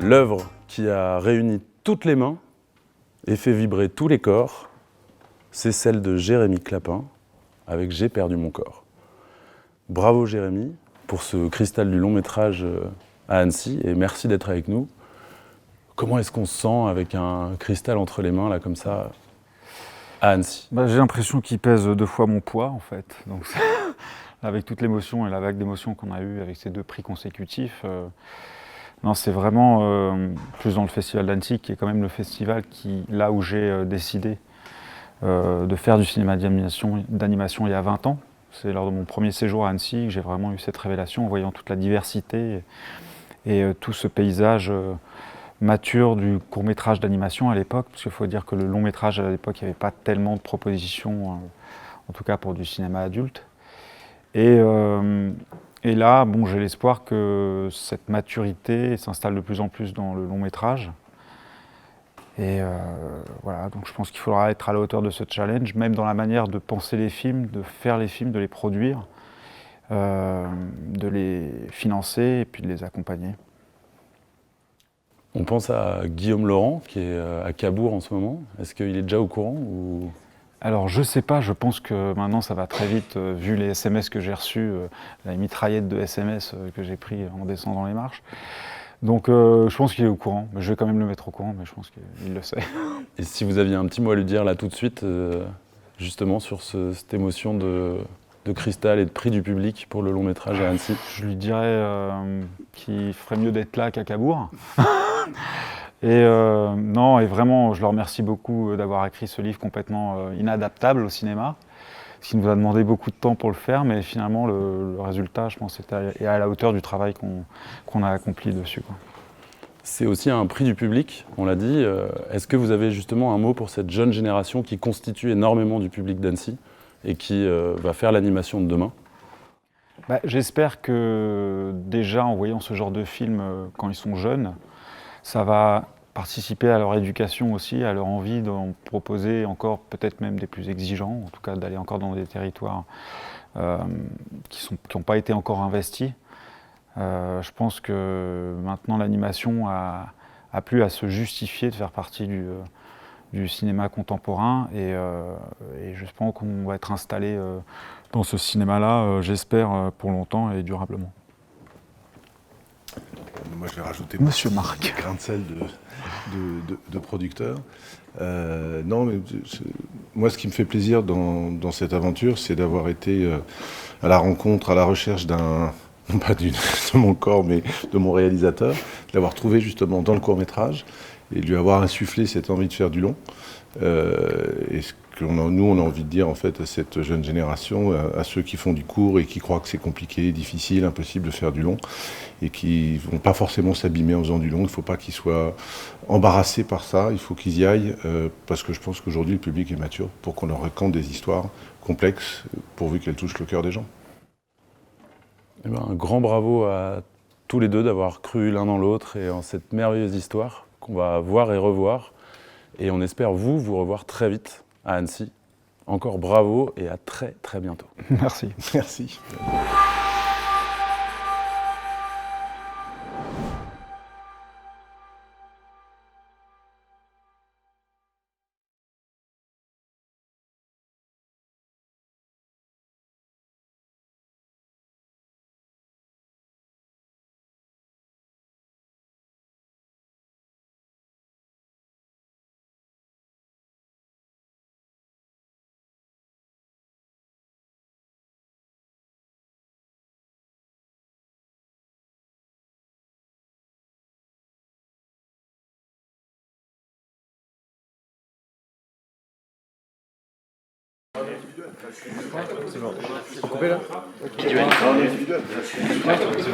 L'œuvre qui a réuni toutes les mains et fait vibrer tous les corps, c'est celle de Jérémy Clapin avec J'ai perdu mon corps. Bravo Jérémy pour ce cristal du long métrage à Annecy et merci d'être avec nous. Comment est-ce qu'on se sent avec un cristal entre les mains là comme ça à Annecy? J'ai l'impression qu'il pèse 2 fois mon poids en fait. Donc, avec toute l'émotion et la vague d'émotions qu'on a eue avec ces 2 prix consécutifs, non, c'est vraiment plus dans le festival d'Annecy qui est quand même le festival là où j'ai décidé de faire du cinéma d'animation il y a 20 ans. C'est lors de mon premier séjour à Annecy que j'ai vraiment eu cette révélation en voyant toute la diversité et tout ce paysage mature du court-métrage d'animation à l'époque, parce qu'il faut dire que le long-métrage à l'époque, il n'y avait pas tellement de propositions, en tout cas pour du cinéma adulte. Et là, bon, j'ai l'espoir que cette maturité s'installe de plus en plus dans le long-métrage. Et voilà, donc je pense qu'il faudra être à la hauteur de ce challenge, même dans la manière de penser les films, de faire les films, de les produire, de les financer et puis de les accompagner. On pense à Guillaume Laurent qui est à Cabourg en ce moment. Est-ce qu'il est déjà au courant ou... Alors je sais pas, je pense que maintenant ça va très vite, vu les SMS que j'ai reçus, la mitraillette de SMS que j'ai pris en descendant les marches. Donc je pense qu'il est au courant, mais je vais quand même le mettre au courant, mais je pense qu'il le sait. Et si vous aviez un petit mot à lui dire là tout de suite, justement sur cette émotion de cristal et de prix du public pour le long métrage à Annecy? Je lui dirais qu'il ferait mieux d'être là qu'à Cabourg. Et non, et vraiment, je le remercie beaucoup d'avoir écrit ce livre complètement inadaptable au cinéma, parce qu'il nous a demandé beaucoup de temps pour le faire, mais finalement, le résultat, je pense, est à la hauteur du travail qu'on a accompli dessus, quoi. C'est aussi un prix du public, on l'a dit. Est-ce que vous avez justement un mot pour cette jeune génération qui constitue énormément du public d'Annecy et qui va faire l'animation de demain? J'espère que déjà, en voyant ce genre de film quand ils sont jeunes, ça va participer à leur éducation aussi, à leur envie d'en proposer encore, peut-être même des plus exigeants, en tout cas d'aller encore dans des territoires qui n'ont pas été encore investis. Je pense que maintenant l'animation a plus à se justifier de faire partie du cinéma contemporain et je pense qu'on va être installé dans ce cinéma-là, j'espère, pour longtemps et durablement. Moi, je vais rajouter Monsieur Marc. Un grain de sel de producteur. Non, mais moi, ce qui me fait plaisir dans cette aventure, c'est d'avoir été à la rencontre, à la recherche non pas de mon corps, mais de mon réalisateur, de l'avoir trouvé justement dans le court-métrage et de lui avoir insufflé cette envie de faire du long. Et ce que nous, on a envie de dire en fait à cette jeune génération, à ceux qui font du court et qui croient que c'est compliqué, difficile, impossible de faire du long, et qui vont pas forcément s'abîmer en faisant du long. Il ne faut pas qu'ils soient embarrassés par ça, il faut qu'ils y aillent, parce que je pense qu'aujourd'hui le public est mature pour qu'on leur raconte des histoires complexes, pourvu qu'elles touchent le cœur des gens. Eh ben, un grand bravo à tous les deux d'avoir cru l'un dans l'autre et en cette merveilleuse histoire qu'on va voir et revoir. Et on espère vous revoir très vite à Annecy. Encore bravo et à très très bientôt. Merci. Merci. C'est bon. Faut couper là?